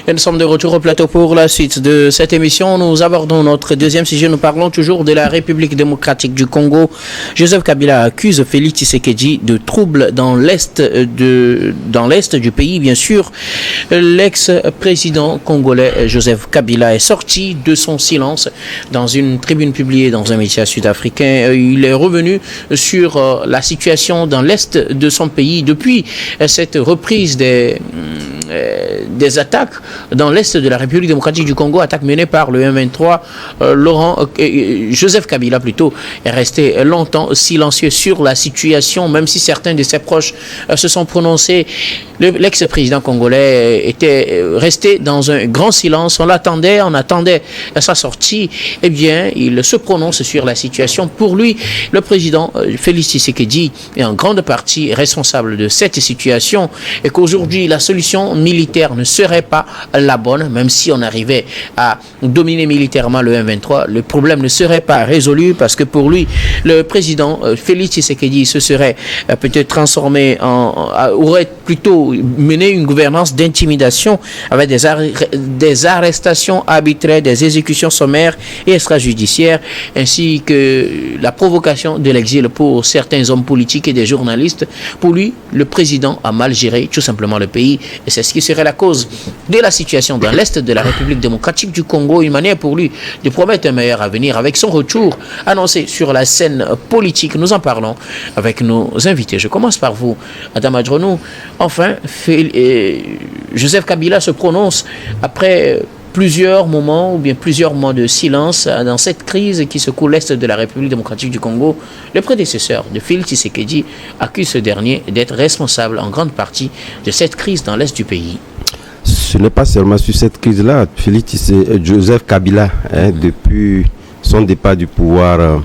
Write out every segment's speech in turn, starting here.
Et nous sommes de retour au plateau pour la suite de cette émission. Nous abordons notre deuxième sujet. Nous parlons toujours de la République démocratique du Congo. Joseph Kabila accuse Félix Tshisekedi de troubles dans l'est du pays. Bien sûr, l'ex-président congolais Joseph Kabila est sorti de son silence dans une tribune publiée dans un média sud-africain. Il est revenu sur la situation dans l'est de son pays depuis cette reprise des attaques dans l'est de la République démocratique du Congo, attaques menées par le M23. Joseph Kabila plutôt est resté longtemps silencieux sur la situation, même si certains de ses proches se sont prononcés. L'ex-président congolais était resté dans un grand silence. On attendait sa sortie. Eh bien, il se prononce sur la situation. Pour lui, le président Félix Tshisekedi est en grande partie responsable de cette situation et qu'aujourd'hui, la solution militaire ne serait pas la bonne, même si on arrivait à dominer militairement le M23, le problème ne serait pas résolu parce que pour lui, le président Félix Tshisekedi se serait peut-être transformé aurait plutôt mené une gouvernance d'intimidation avec des arrestations arbitraires, des exécutions sommaires et extrajudiciaires, ainsi que la provocation de l'exil pour certains hommes politiques et des journalistes. Pour lui, le président a mal géré tout simplement le pays et c'est ce qui serait la cause de la situation dans l'est de la République démocratique du Congo, une manière pour lui de promettre un meilleur avenir avec son retour annoncé sur la scène politique. Nous en parlons avec nos invités. Je commence par vous, Madame Adjonou. Enfin, Joseph Kabila se prononce après plusieurs moments ou bien plusieurs mois de silence dans cette crise qui secoue l'est de la République démocratique du Congo. Le prédécesseur de Félix Tshisekedi accuse ce dernier d'être responsable en grande partie de cette crise dans l'est du pays. Ce n'est pas seulement sur cette crise-là. Joseph Kabila, depuis son départ du pouvoir,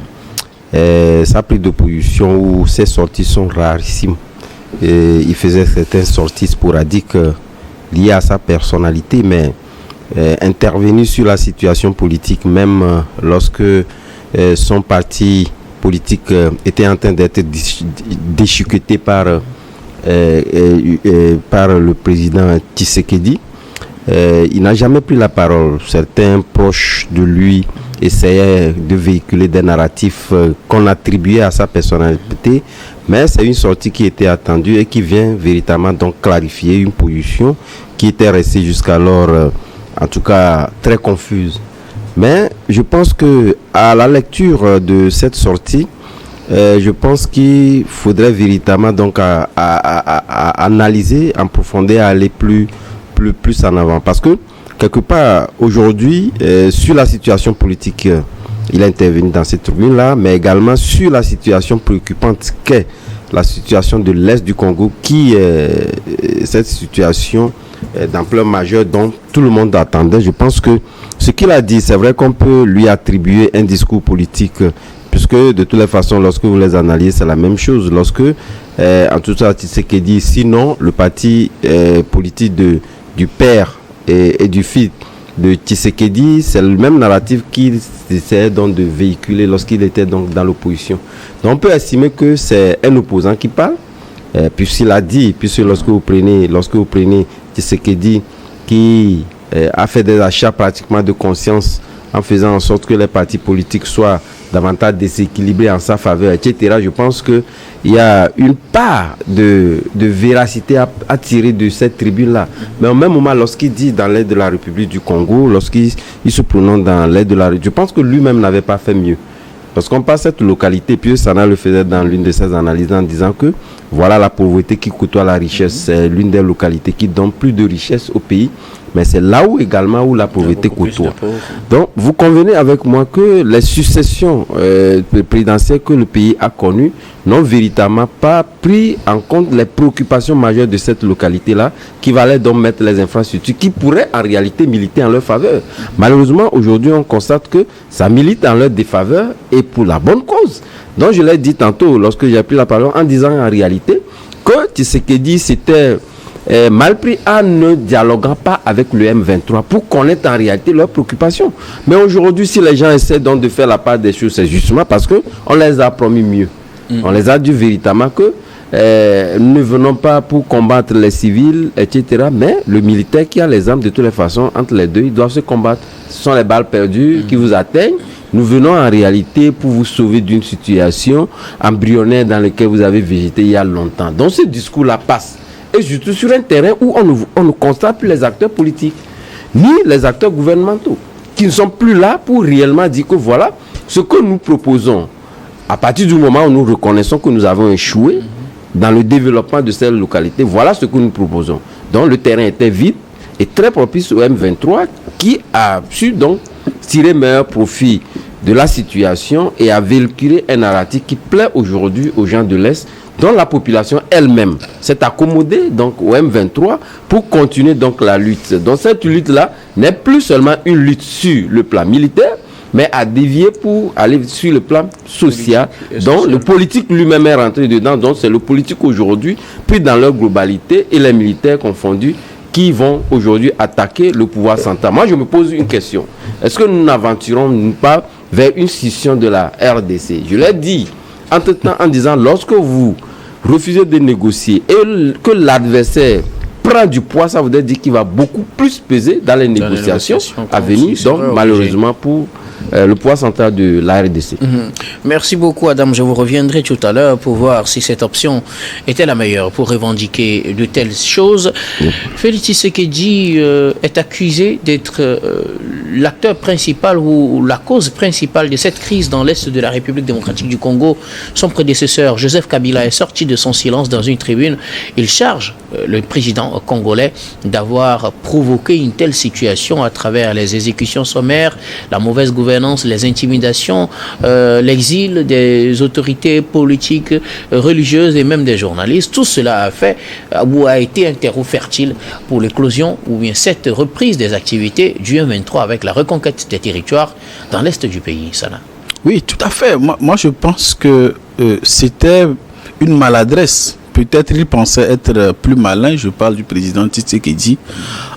sa prise de position ou ses sorties sont rarissimes. Et il faisait certaines sorties sporadiques liées à sa personnalité, mais intervenir sur la situation politique, même lorsque son parti politique était en train d'être déchiqueté par le président Tshisekedi, il n'a jamais pris la parole. Certains proches de lui essayaient de véhiculer des narratifs qu'on attribuait à sa personnalité, mais c'est une sortie qui était attendue et qui vient véritablement donc clarifier une position qui était restée jusqu'alors en tout cas très confuse. Mais je pense que à la lecture de cette sortie, je pense qu'il faudrait véritablement donc à analyser en profondeur, à aller plus en avant. Parce que quelque part aujourd'hui, sur la situation politique, il a intervenu dans cette tribune-là, mais également sur la situation préoccupante qu'est la situation de l'Est du Congo, qui est cette situation d'ampleur majeure dont tout le monde attendait. Je pense que ce qu'il a dit, c'est vrai qu'on peut lui attribuer un discours politique, puisque de toutes les façons, lorsque vous les analysez, c'est la même chose. Lorsque, en tout cas, Tshisekedi, sinon le parti politique du père et du fils de Tshisekedi, c'est le même narratif qu'il essayait donc de véhiculer lorsqu'il était donc dans l'opposition. Donc on peut estimer que c'est un opposant qui parle, puisqu'il a dit, puisque lorsque vous prenez Tshisekedi qui a fait des achats pratiquement de conscience en faisant en sorte que les partis politiques soient davantage déséquilibrés en sa faveur, etc. Je pense qu'il y a une part de véracité à tirer de cette tribune-là. Mais au même moment, lorsqu'il dit dans l'aide de la République du Congo, lorsqu'il se prononce dans l'aide de la République, je pense que lui-même n'avait pas fait mieux. Parce qu'on passe cette localité, puis Sana le faisait dans l'une de ses analyses en disant que voilà la pauvreté qui côtoie la richesse. C'est l'une des localités qui donne plus de richesse au pays, mais c'est là où également où la pauvreté côtoie. Donc vous convenez avec moi que les successions présidentielles que le pays a connues n'ont véritablement pas pris en compte les préoccupations majeures de cette localité-là, qui valaient donc mettre les infrastructures qui pourraient en réalité militer en leur faveur. Malheureusement, aujourd'hui, on constate que ça milite en leur défaveur et pour la bonne cause. Donc je l'ai dit tantôt lorsque j'ai pris la parole en disant en réalité que Tshisekedi s'était mal pris en ne dialoguant pas avec le M23 pour connaître en réalité leurs préoccupations. Mais aujourd'hui, si les gens essaient donc de faire la part des choses, c'est justement parce qu'on les a promis mieux. On les a dit véritablement que ne venons pas pour combattre les civils, etc. Mais le militaire qui a les armes, de toutes les façons, entre les deux, ils doivent se combattre. Ce sont les balles perdues qui vous atteignent. Nous venons en réalité pour vous sauver d'une situation embryonnaire dans laquelle vous avez végété il y a longtemps. Donc ce discours-là passe. Et surtout sur un terrain où on ne constate plus les acteurs politiques, ni les acteurs gouvernementaux, qui ne sont plus là pour réellement dire que voilà, ce que nous proposons, à partir du moment où nous reconnaissons que nous avons échoué dans le développement de cette localité, voilà ce que nous proposons. Donc le terrain était vide et très propice au M23 qui a su donc tirer meilleur profit de la situation et a véhiculé un narratif qui plaît aujourd'hui aux gens de l'Est, dont la population elle-même s'est accommodée donc au M23 pour continuer donc la lutte. Donc cette lutte-là n'est plus seulement une lutte sur le plan militaire, mais a dévié pour aller sur le plan social. Donc le politique lui-même est rentré dedans. Donc c'est le politique aujourd'hui, puis dans leur globalité, et les militaires confondus, qui vont aujourd'hui attaquer le pouvoir central. Moi je me pose une question. Est-ce que nous n'aventurons pas vers une scission de la RDC? Je l'ai dit entre-temps en disant, lorsque vous refusez de négocier et que l'adversaire prend du poids, ça voudrait dire qu'il va beaucoup plus peser dans les négociations à venir. Donc malheureusement pour le pouvoir central de la RDC. Merci beaucoup Adam, je vous reviendrai tout à l'heure pour voir si cette option était la meilleure pour revendiquer de telles choses. Félix Tshisekedi est accusé d'être l'acteur principal ou la cause principale de cette crise dans l'Est de la République démocratique du Congo. Son prédécesseur Joseph Kabila est sorti de son silence dans une tribune. Il charge le président congolais d'avoir provoqué une telle situation à travers les exécutions sommaires, la mauvaise gouvernance, les intimidations, l'exil des autorités politiques, religieuses et même des journalistes. Tout cela a fait ou a été un terreau fertile pour l'éclosion ou bien cette reprise des activités du M23 avec la reconquête des territoires dans l'est du pays. Sana. Oui, tout à fait. Moi je pense que c'était une maladresse. Peut-être il pensait être plus malin, je parle du président Tshisekedi,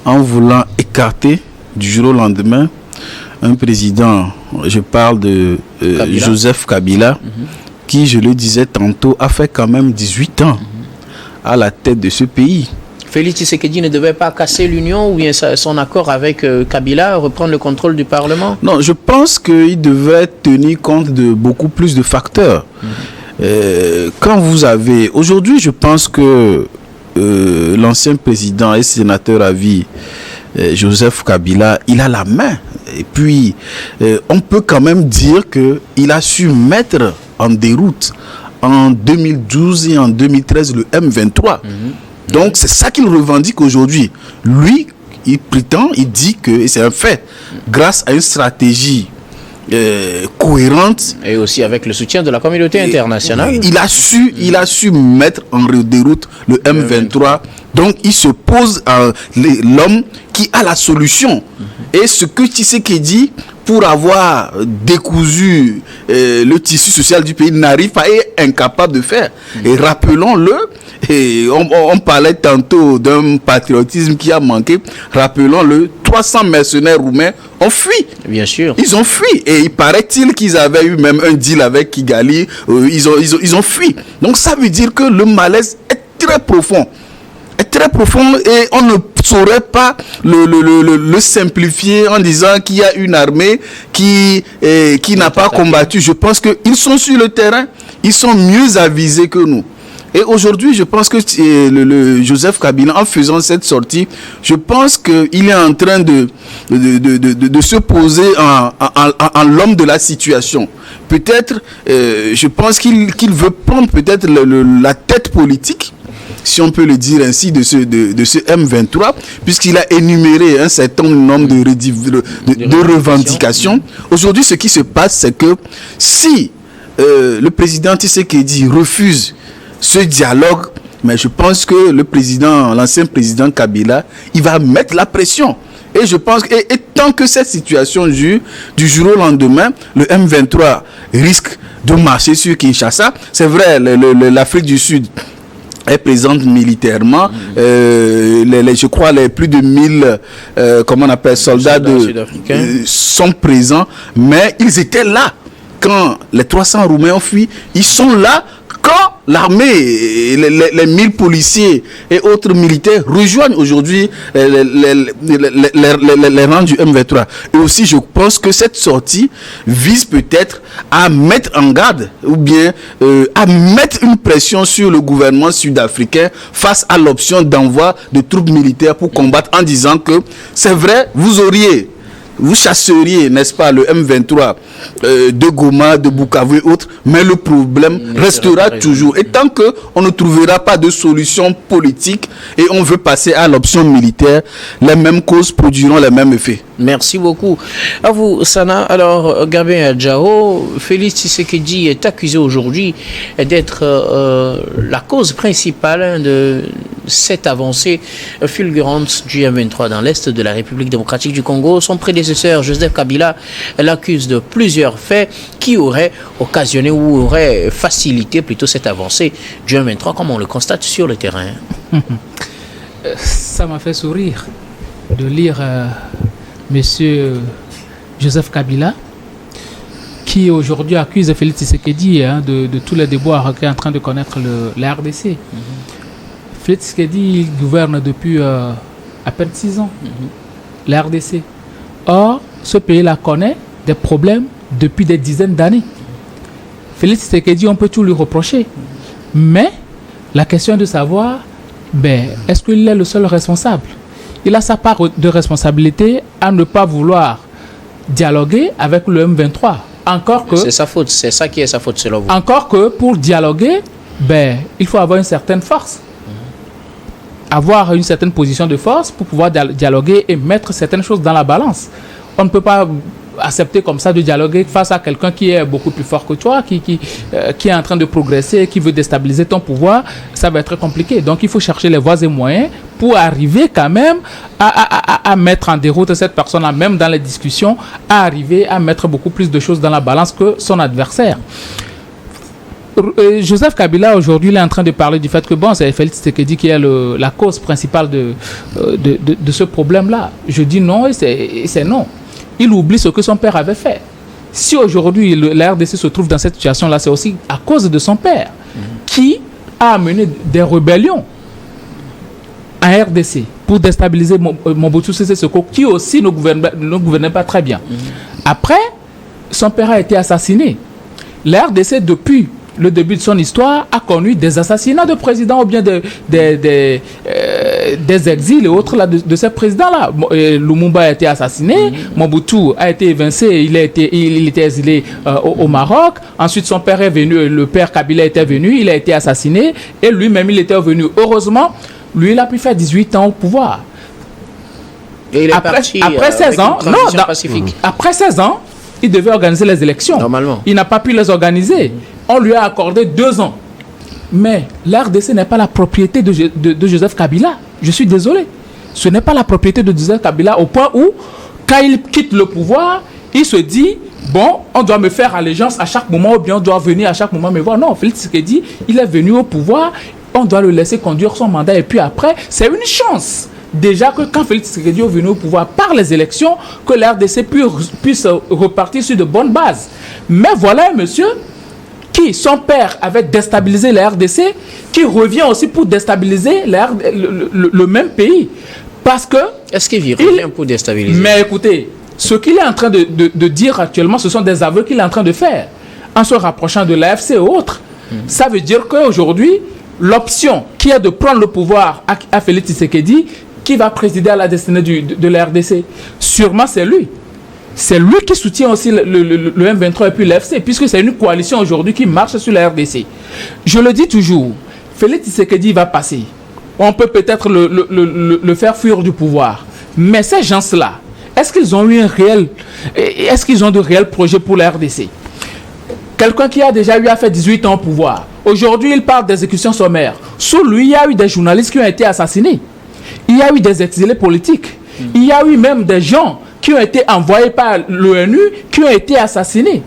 en voulant écarter du jour au lendemain un président, je parle de Joseph Kabila, qui, je le disais tantôt, a fait quand même 18 ans à la tête de ce pays. Félix Tshisekedi ne devait pas casser l'union ou bien son accord avec Kabila, reprendre le contrôle du Parlement? Non, je pense qu'il devait tenir compte de beaucoup plus de facteurs. Quand vous avez... Aujourd'hui, je pense que l'ancien président et sénateur à vie, Joseph Kabila, il a la main. Et puis, on peut quand même dire qu'il a su mettre en déroute en 2012 et en 2013 le M23. Donc, c'est ça qu'il revendique aujourd'hui. Lui, il prétend, il dit que, et c'est un fait, grâce à une stratégie cohérente. Et aussi avec le soutien de la communauté internationale. Il a su mettre en déroute le M23. Donc, il se pose l'homme qui a la solution. Et ce que Tshisekedi, pour avoir décousu le tissu social du pays, n'arrive pas et est incapable de faire. Et rappelons-le, et on parlait tantôt d'un patriotisme qui a manqué. Rappelons-le, 300 mercenaires roumains ont fui. Bien sûr. Ils ont fui. Et il paraît-il qu'ils avaient eu même un deal avec Kigali. Ils ont fui. Donc ça veut dire que le malaise est très profond. Très profond et on ne saurait pas le simplifier en disant qu'il y a une armée qui n'a pas combattu. Je pense qu'ils sont sur le terrain, ils sont mieux avisés que nous. Et aujourd'hui, je pense que Joseph Kabila, en faisant cette sortie, je pense qu'il est en train de se poser en l'homme de la situation. Peut-être, je pense qu'il veut prendre peut-être la tête politique, si on peut le dire ainsi, de ce M23, puisqu'il a énuméré un certain nombre de revendications. Aujourd'hui, ce qui se passe, c'est que si le président Tshisekedi refuse ce dialogue, mais je pense que l'ancien président Kabila, il va mettre la pression. Et je pense que tant que cette situation dure, du jour au lendemain, le M23 risque de marcher sur Kinshasa. C'est vrai, l'Afrique du Sud est présente militairement. Je crois les plus de 1000 soldats sont présents, mais ils étaient là quand les 300 Roumains ont fui, ils sont là quand l'armée, les 1000 policiers et autres militaires rejoignent aujourd'hui les rangs du M23. Et aussi, je pense que cette sortie vise peut-être à mettre en garde ou bien à mettre une pression sur le gouvernement sud-africain face à l'option d'envoi de troupes militaires pour combattre, en disant que c'est vrai, vous chasseriez, n'est-ce pas, le M23 de Goma, de Bukavu et autres, mais le problème restera toujours. Et tant qu'on ne trouvera pas de solution politique et on veut passer à l'option militaire, les mêmes causes produiront les mêmes effets. Merci beaucoup. À vous, Sana. Alors, Gabin Adjao, Félix Tshisekedi est accusé aujourd'hui d'être la cause principale de cette avancée fulgurante du M23 dans l'est de la République démocratique du Congo. Son prédécesseur, Joseph Kabila, l'accuse de plusieurs faits qui auraient occasionné ou auraient facilité plutôt cette avancée du M23, comme on le constate sur le terrain. Ça m'a fait sourire de lire Monsieur Joseph Kabila, qui aujourd'hui accuse Félix Tshisekedi de tous les déboires qu'est en train de connaître la RDC. Félix Tshisekedi gouverne depuis à peine 6 ans la RDC. Or, ce pays-là connaît des problèmes depuis des dizaines d'années. Félix Tshisekedi, on peut tout lui reprocher. Mais la question est de savoir, est-ce qu'il est le seul responsable? Il a sa part de responsabilité à ne pas vouloir dialoguer avec le M23. Encore que... C'est sa faute, c'est ça qui est sa faute selon vous. Encore que pour dialoguer, il faut avoir une certaine force. Avoir une certaine position de force pour pouvoir dialoguer et mettre certaines choses dans la balance. On ne peut pas accepter comme ça de dialoguer face à quelqu'un qui est beaucoup plus fort que toi, qui est en train de progresser, qui veut déstabiliser ton pouvoir. Ça va être très compliqué. Donc il faut chercher les voies et moyens pour arriver quand même à mettre en déroute cette personne-là, même dans les discussions, à arriver à mettre beaucoup plus de choses dans la balance que son adversaire. Joseph Kabila aujourd'hui il est en train de parler du fait que c'est Félix Tshisekedi qui est la cause principale de ce problème-là. Je dis non et c'est non. Il oublie ce que son père avait fait. Si aujourd'hui la RDC se trouve dans cette situation-là, c'est aussi à cause de son père qui a amené des rébellions en RDC pour déstabiliser Mobutu Sese Seko, qui aussi ne gouvernait pas très bien. Après, son père a été assassiné. La RDC, depuis le début de son histoire, a connu des assassinats de présidents ou bien des exils et autres là, de ces présidents-là. Lumumba a été assassiné, Mobutu a été évincé, il était exilé au Maroc. Ensuite, son père est venu, le père Kabila était venu, il a été assassiné et lui-même, il était revenu. Heureusement, lui, il a pu faire 18 ans au pouvoir. Et il est parti après 16 ans, après 16 ans, il devait organiser les élections. Normalement. Il n'a pas pu les organiser. On lui a accordé 2 ans. Mais l'RDC n'est pas la propriété de Joseph Kabila. Je suis désolé. Ce n'est pas la propriété de Joseph Kabila au point où, quand il quitte le pouvoir, il se dit, on doit me faire allégeance à chaque moment ou bien on doit venir à chaque moment me voir. Non, Félix Tshisekedi, il est venu au pouvoir, on doit le laisser conduire son mandat et puis après, c'est une chance. Déjà que quand Félix Tshisekedi est venu au pouvoir par les élections, que la RDC puisse repartir sur de bonnes bases. Mais voilà un monsieur qui, son père avait déstabilisé la RDC, qui revient aussi pour déstabiliser le même pays. Parce que... Est-ce qu'il revient pour déstabiliser? Mais écoutez, ce qu'il est en train de dire actuellement, ce sont des aveux qu'il est en train de faire, en se rapprochant de l'AFC et autres. Ça veut dire qu'aujourd'hui, l'option qui est de prendre le pouvoir à Félix Tshisekedi, qui va présider à la destinée de la RDC, sûrement c'est lui. C'est lui qui soutient aussi le M23 et puis l'AFC, puisque c'est une coalition aujourd'hui qui marche sur la RDC. Je le dis toujours, Félix Tshisekedi va passer. On peut peut-être le faire fuir du pouvoir. Mais ces gens-là, est-ce qu'ils ont de réels projets pour la RDC? Quelqu'un qui a déjà eu à faire 18 ans au pouvoir. Aujourd'hui, il parle d'exécution sommaire. Sous lui, il y a eu des journalistes qui ont été assassinés. Il y a eu des exilés politiques. Il y a eu même des gens qui ont été envoyés par l'ONU, qui ont été assassinés.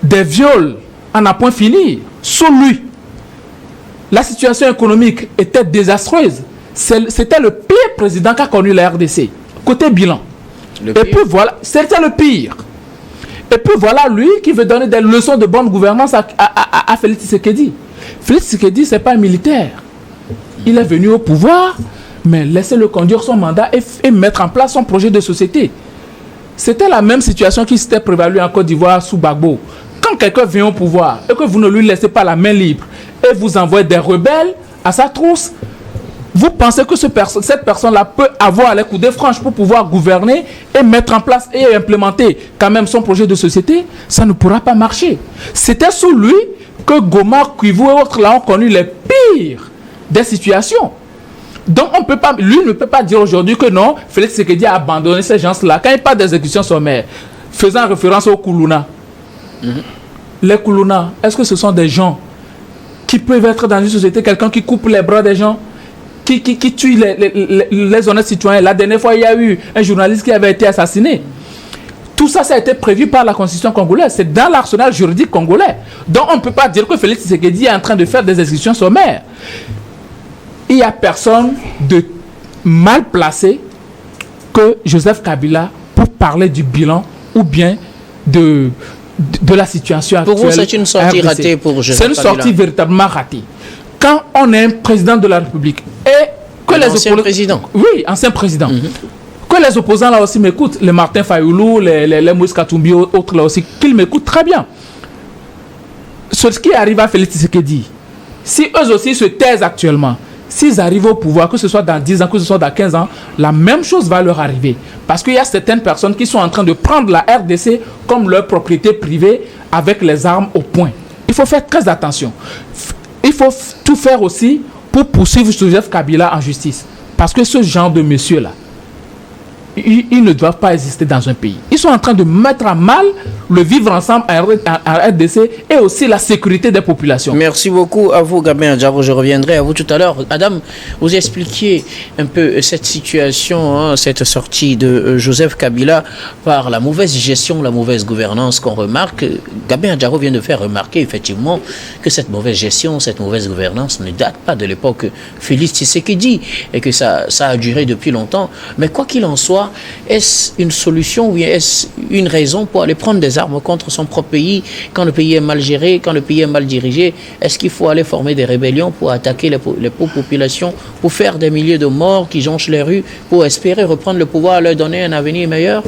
Des viols en a point fini. Sous lui, la situation économique était désastreuse. C'était le pire président qu'a connu la RDC. Côté bilan. Et puis voilà, c'était le pire. Et puis voilà lui qui veut donner des leçons de bonne gouvernance à Félix Tshisekedi. Félix Tshisekedi, ce n'est pas un militaire. Il est venu au pouvoir, mais laissez-le conduire son mandat et mettre en place son projet de société. C'était la même situation qui s'était prévalue en Côte d'Ivoire sous Gbagbo. Quand quelqu'un vient au pouvoir et que vous ne lui laissez pas la main libre et vous envoyez des rebelles à sa trousse, vous pensez que cette personne-là peut avoir les coups de franche pour pouvoir gouverner et mettre en place et implémenter quand même son projet de société? Ça ne pourra pas marcher. C'était sous lui que Goma, Kwivu et autres là ont connu les pires des situations. Donc on peut pas, lui ne peut pas dire aujourd'hui que non, Félix Tshisekedi a abandonné ces gens-là. Quand il parle d'exécution sommaire, faisant référence aux Koulouna, les Koulouna, est-ce que ce sont des gens qui peuvent être dans une société, quelqu'un qui coupe les bras des gens, qui tue les honnêtes citoyens? La dernière fois, il y a eu un journaliste qui avait été assassiné. Tout ça, ça a été prévu par la Constitution congolaise. C'est dans l'arsenal juridique congolais. Donc on ne peut pas dire que Félix Tshisekedi est en train de faire des exécutions sommaires. Il n'y a personne de mal placé que Joseph Kabila pour parler du bilan ou bien de la situation actuelle. Pour vous, c'est une sortie ratée pour Joseph Kabila? C'est une sortie véritablement ratée. Quand on est un président de la République et que les ancien président. Oui, ancien président. Que les opposants là aussi m'écoutent, les Martin Fayoulou, les Moïse Katumbi, autres là aussi, qu'ils m'écoutent très bien. Ce qui arrive à Félix Tshisekedi, si eux aussi se taisent actuellement, s'ils arrivent au pouvoir, que ce soit dans 10 ans, que ce soit dans 15 ans, la même chose va leur arriver. Parce qu'il y a certaines personnes qui sont en train de prendre la RDC comme leur propriété privée avec les armes au poing. Il faut faire très attention. Il faut tout faire aussi pour poursuivre Joseph Kabila en justice. Parce que ce genre de messieurs-là, ils ne doivent pas exister dans un pays. Ils sont en train de mettre à mal le vivre ensemble en RDC et aussi la sécurité des populations. Merci beaucoup à vous, Gabin Adjaro. Je reviendrai à vous tout à l'heure. Adam, vous expliquiez un peu cette situation, cette sortie de Joseph Kabila par la mauvaise gestion, la mauvaise gouvernance qu'on remarque. Gabin Adjaro vient de faire remarquer effectivement que cette mauvaise gestion, cette mauvaise gouvernance ne date pas de l'époque Félix Tshisekedi et que ça a duré depuis longtemps. Mais quoi qu'il en soit, est-ce une solution ou est-ce une raison pour aller prendre des armes contre son propre pays quand le pays est mal géré, quand le pays est mal dirigé? Est-ce qu'il faut aller former des rébellions pour attaquer les pauvres populations, pour faire des milliers de morts qui jonchent les rues, pour espérer reprendre le pouvoir, leur donner un avenir meilleur?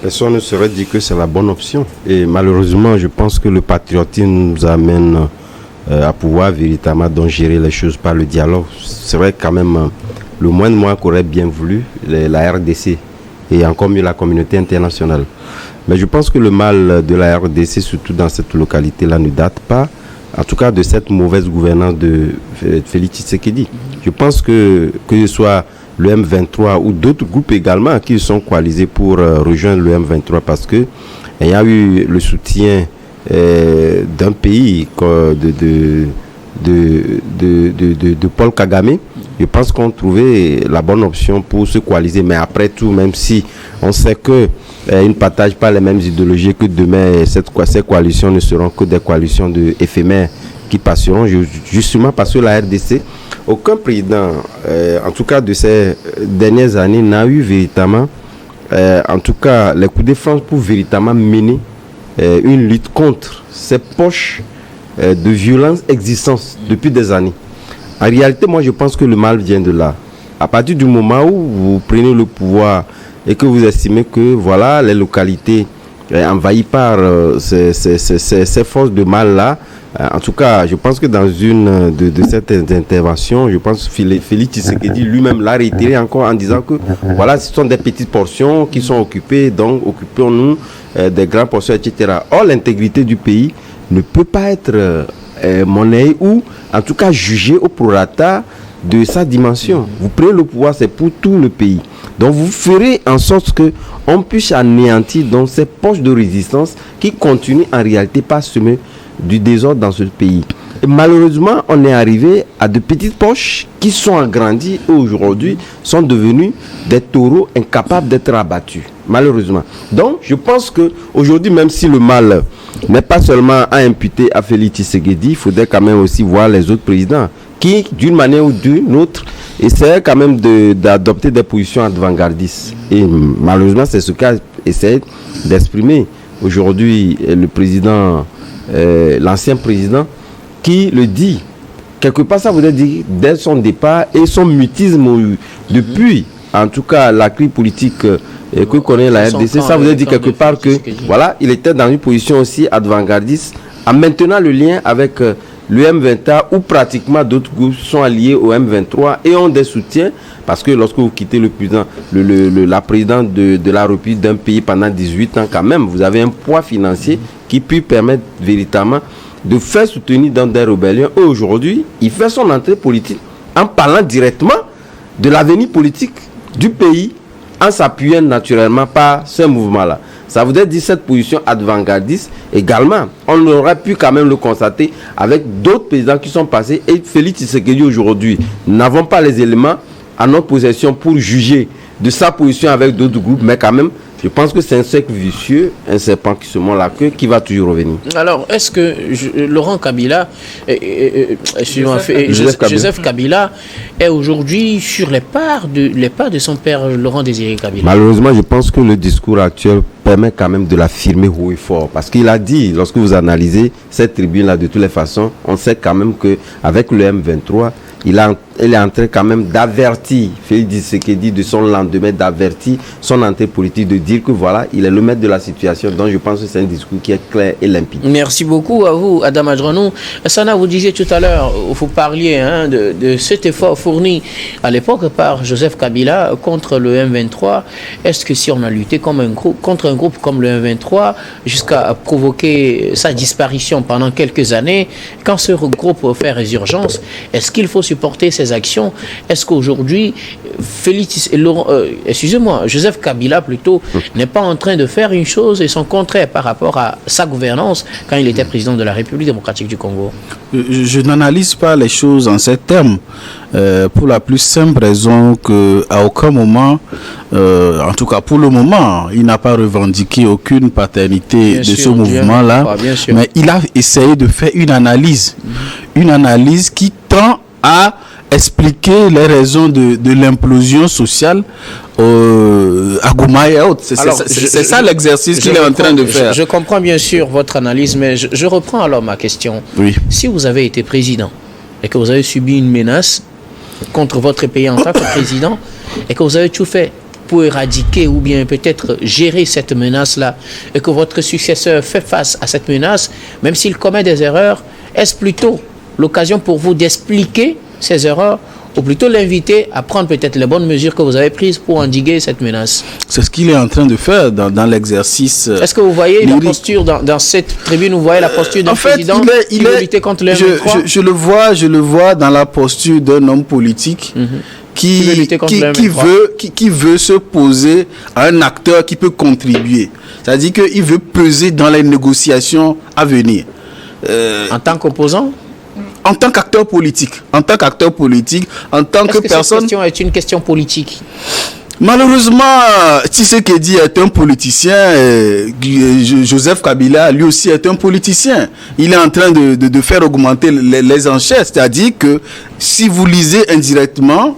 Personne ne saurait dire que c'est la bonne option. Et malheureusement, je pense que le patriotisme nous amène à pouvoir véritablement donc gérer les choses par le dialogue. C'est vrai quand même... le moins qu'aurait bien voulu la RDC et encore mieux la communauté internationale. Mais je pense que le mal de la RDC, surtout dans cette localité-là, ne date pas, en tout cas de cette mauvaise gouvernance de Félix Tshisekedi. Je pense que ce soit le M23 ou d'autres groupes également qui sont coalisés pour rejoindre le M23 parce que il y a eu le soutien d'un pays de Paul Kagame. Je pense qu'on trouvait la bonne option pour se coaliser. Mais après tout, même si on sait qu'ils ne partagent pas les mêmes idéologies, que demain, ces coalitions ne seront que des coalitions éphémères qui passeront, justement parce que la RDC, aucun président, en tout cas de ces dernières années, n'a eu véritablement, en tout cas, les coups de France pour véritablement mener une lutte contre ces poches de violence existantes depuis des années. En réalité, moi, je pense que le mal vient de là. À partir du moment où vous prenez le pouvoir et que vous estimez que, voilà, les localités envahies par ces forces de mal-là, en tout cas, je pense que dans une de certaines interventions, je pense que Félix Tshisekedi lui-même l'a réitéré encore en disant que, voilà, ce sont des petites portions qui sont occupées, donc occupons-nous des grandes portions, etc. Or, l'intégrité du pays ne peut pas être... monnaie ou en tout cas jugé au prorata de sa dimension. Vous prenez le pouvoir, c'est pour tout le pays. Donc vous ferez en sorte que on puisse anéantir dans ces poches de résistance qui continuent en réalité par semer du désordre dans ce pays. Et malheureusement, on est arrivé à de petites poches qui sont agrandies et aujourd'hui sont devenues des taureaux incapables d'être abattus. Malheureusement. Donc, je pense que aujourd'hui, même si le mal n'est pas seulement à imputer à Félix Tshisekedi, il faudrait quand même aussi voir les autres présidents qui, d'une manière ou d'une autre, essaient quand même d'adopter des positions avant-gardistes. Et malheureusement, c'est ce qu'a essayé d'exprimer aujourd'hui le président, l'ancien président, qui le dit. Quelque part, ça voudrait dire dès son départ et son mutisme depuis, en tout cas, la crise politique que connaît la RDC, ça voudrait dire quelque part que, voilà, il était dans une position aussi avant-gardiste, en maintenant le lien avec le M23, où pratiquement d'autres groupes sont alliés au M23 et ont des soutiens, parce que lorsque vous quittez le président, la présidente de la République d'un pays pendant 18 ans, quand même, vous avez un poids financier qui peut permettre véritablement de faire soutenir dans des rébellions. Et aujourd'hui, il fait son entrée politique en parlant directement de l'avenir politique du pays, en s'appuyant naturellement par ce mouvement-là. Ça voudrait dire cette position avant-gardiste également. On aurait pu quand même le constater avec d'autres présidents qui sont passés. Et Félix Tshisekedi aujourd'hui, nous n'avons pas les éléments à notre possession pour juger de sa position avec d'autres groupes, mais quand même, je pense que c'est un cercle vicieux, un serpent qui se mord la queue, qui va toujours revenir. Alors, est-ce que Laurent Kabila, Joseph Kabila est aujourd'hui sur les pas de son père Laurent Désiré Kabila? Malheureusement, je pense que le discours actuel permet quand même de l'affirmer haut et fort. Parce qu'il a dit, lorsque vous analysez cette tribune-là, de toutes les façons, on sait quand même qu'avec le M23, il est en train quand même d'avertir Félix Tshisekedi de son lendemain, d'avertir son entrée politique, de dire que voilà, il est le maître de la situation. Donc je pense que c'est un discours qui est clair et limpide. Merci beaucoup à vous, Adam Adjranou. Sana, vous disiez tout à l'heure, vous parliez de cet effort fourni à l'époque par Joseph Kabila contre le M23. Est-ce que si on a lutté contre un groupe comme le M23 jusqu'à provoquer sa disparition pendant quelques années, quand ce groupe fait résurgence, est-ce qu'il faut supporter ces actions? Est-ce qu'aujourd'hui, Joseph Kabila plutôt, n'est pas en train de faire une chose et son contraire par rapport à sa gouvernance quand il était président de la République démocratique du Congo? Je n'analyse pas les choses en ces termes, pour la plus simple raison qu'à aucun moment, en tout cas pour le moment, il n'a pas revendiqué aucune paternité de ce mouvement-là, mais il a essayé de faire une analyse qui tend à expliquer les raisons de l'implosion sociale à Goma et autres. C'est ça l'exercice qu'il est en train de faire. Je comprends bien sûr votre analyse, mais je reprends alors ma question. Oui. Si vous avez été président et que vous avez subi une menace contre votre pays en tant que président et que vous avez tout fait pour éradiquer ou bien peut-être gérer cette menace-là et que votre successeur fait face à cette menace, même s'il commet des erreurs, est-ce plutôt l'occasion pour vous d'expliquer ces erreurs ou plutôt l'inviter à prendre peut-être les bonnes mesures que vous avez prises pour endiguer cette menace? C'est ce qu'il est en train de faire dans l'exercice. Est-ce que vous voyez la posture dans cette tribune, vous voyez la posture d'un président qui veut lutter contre le M23? Je le vois dans la posture d'un homme politique qui veut se poser à un acteur qui peut contribuer. C'est-à-dire qu'il veut peser dans les négociations à venir. En tant qu'opposant? En tant qu'acteur politique, en tant que personne. Cette question est une question politique? Malheureusement, Tshisekedi est un politicien, Joseph Kabila lui aussi est un politicien. Il est en train de faire augmenter les enchères, c'est-à-dire que si vous lisez indirectement,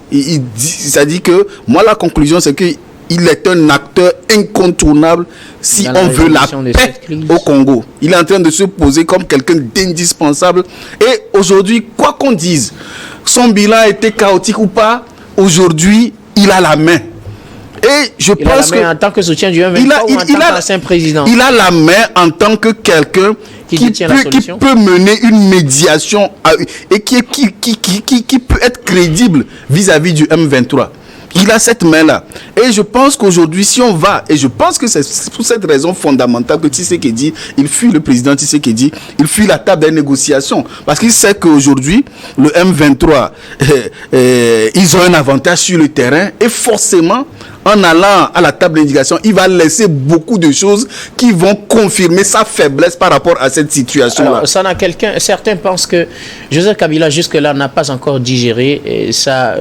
c'est-à-dire que moi la conclusion c'est que il est un acteur incontournable si on veut la paix au Congo. Il est en train de se poser comme quelqu'un d'indispensable. Et aujourd'hui, quoi qu'on dise, son bilan a été chaotique ou pas, aujourd'hui, il a la main. Et je pense que en tant que soutien du M23 ou en tant qu'ancien président, il a la main en tant que quelqu'un qui peut mener une médiation et qui peut être crédible vis-à-vis du M23. Il a cette main-là. Et je pense qu'aujourd'hui, si on va, et je pense que c'est pour cette raison fondamentale que Tshisekedi, il fuit le président Tshisekedi, il fuit la table des négociations. Parce qu'il sait qu'aujourd'hui, le M23, ils ont un avantage sur le terrain. Et forcément, en allant à la table d'indication, il va laisser beaucoup de choses qui vont confirmer sa faiblesse par rapport à cette situation-là. Alors, certains pensent que Joseph Kabila, jusque-là, n'a pas encore digéré sa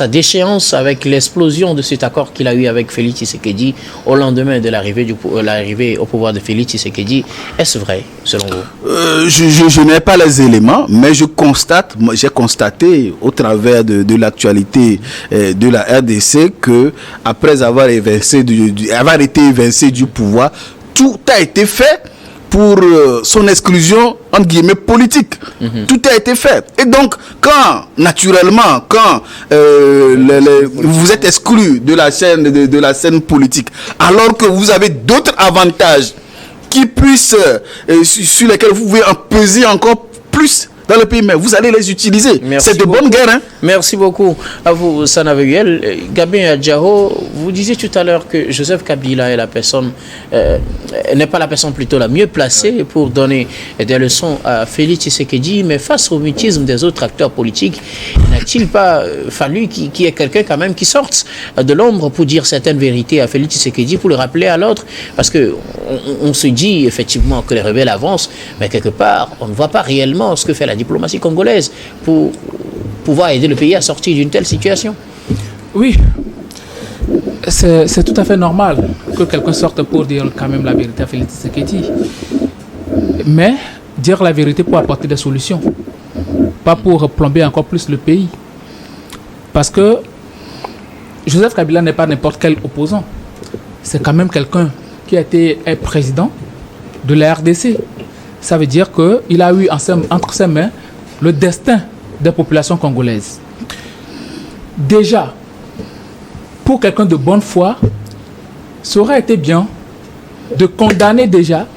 déchéance avec l'explosion de cet accord qu'il a eu avec Félix Tshisekedi au lendemain de l'arrivée au pouvoir de Félix Tshisekedi. Est-ce vrai, selon vous? Je n'ai pas les éléments, mais j'ai constaté au travers de l'actualité de la RDC que après avoir été évincé du pouvoir, tout a été fait pour son exclusion, entre guillemets, politique. Tout a été fait. Et donc, naturellement, quand vous êtes exclu de la scène, de la scène politique, alors que vous avez d'autres avantages qui puissent, sur lesquels vous pouvez en peser encore plus dans le pays, mais vous allez les utiliser. C'est de bonne guerre. Hein? Merci beaucoup à vous, Sanaveguel. Gabin Adjaro, vous disiez tout à l'heure que Joseph Kabila est la personne, n'est pas la personne plutôt la mieux placée pour donner des leçons à Félix Tshisekedi, mais face au mutisme des autres acteurs politiques, n'a-t-il pas fallu qu'il y ait quelqu'un quand même qui sorte de l'ombre pour dire certaines vérités à Félix Tshisekedi, pour le rappeler à l'autre? Parce que on se dit effectivement que les rebelles avancent, mais quelque part, on ne voit pas réellement ce que fait la diplomatie congolaise pour pouvoir aider le pays à sortir d'une telle situation. Oui, c'est tout à fait normal que quelqu'un sorte pour dire quand même la vérité à Félix Tshisekedi. Mais dire la vérité pour apporter des solutions, pas pour plomber encore plus le pays. Parce que Joseph Kabila n'est pas n'importe quel opposant. C'est quand même quelqu'un qui a été président de la RDC. Ça veut dire qu'il a eu entre ses mains le destin des populations congolaises. Déjà, pour quelqu'un de bonne foi, ça aurait été bien de condamner déjà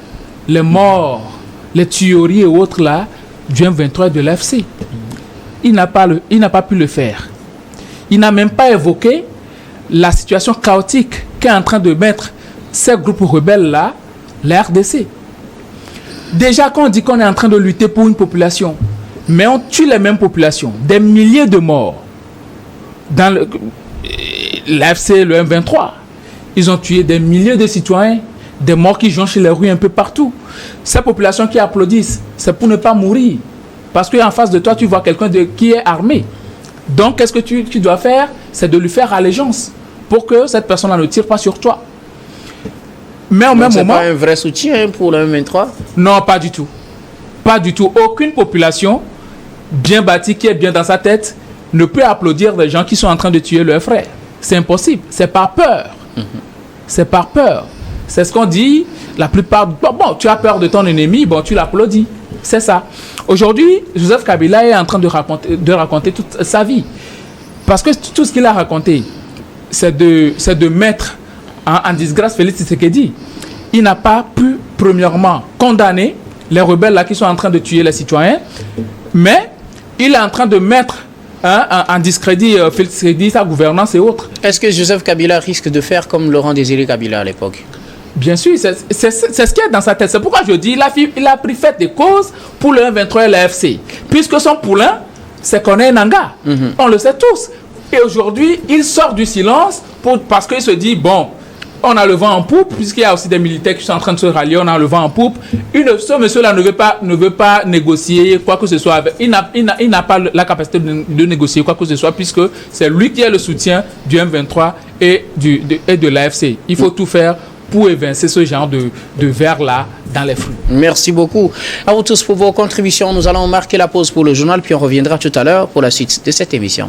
les morts, les tueries et autres là du M23 de l'AFC. Il n'a pas pu le faire. Il n'a même pas évoqué la situation chaotique qu'est en train de mettre ces groupes rebelles là, la RDC. Déjà, quand on dit qu'on est en train de lutter pour une population, mais on tue les mêmes populations, des milliers de morts. Dans l'AFC, le M23, ils ont tué des milliers de citoyens, des morts qui jonchent les rues un peu partout. Ces populations qui applaudissent, c'est pour ne pas mourir. Parce qu'en face de toi, tu vois quelqu'un qui est armé. Donc, qu'est-ce que tu dois faire? C'est de lui faire allégeance pour que cette personne-là ne tire pas sur toi. Mais au même moment, c'est pas un vrai soutien pour le M23? Non, pas du tout. Pas du tout. Aucune population bien bâtie, qui est bien dans sa tête, ne peut applaudir des gens qui sont en train de tuer leurs frères. C'est impossible. C'est par peur. C'est par peur. C'est ce qu'on dit. La plupart... Bon, tu as peur de ton ennemi, bon, tu l'applaudis. C'est ça. Aujourd'hui, Joseph Kabila est en train de raconter toute sa vie. Parce que tout ce qu'il a raconté, c'est de mettre en disgrâce Félix Tshisekedi. Il n'a pas pu, premièrement, condamner les rebelles là qui sont en train de tuer les citoyens, mais il est en train de mettre en discrédit Félix Tshisekedi, sa gouvernance et autres. Est-ce que Joseph Kabila risque de faire comme Laurent Désiré Kabila à l'époque? Bien sûr, c'est ce qui est dans sa tête. C'est pourquoi je dis il a pris fait des causes pour le M23 et l'AFC. Puisque son poulain, c'est Corneille Nangaa. On le sait tous. Et aujourd'hui, il sort du silence parce qu'il se dit, bon, on a le vent en poupe, puisqu'il y a aussi des militaires qui sont en train de se rallier, on a le vent en poupe. Ce monsieur-là ne veut pas négocier quoi que ce soit. Il n'a pas la capacité de négocier quoi que ce soit, puisque c'est lui qui a le soutien du M23 et de l'AFC. Il faut tout faire pour évincer ce genre de vers-là dans les flux. Merci beaucoup à vous tous pour vos contributions. Nous allons marquer la pause pour le journal, puis on reviendra tout à l'heure pour la suite de cette émission.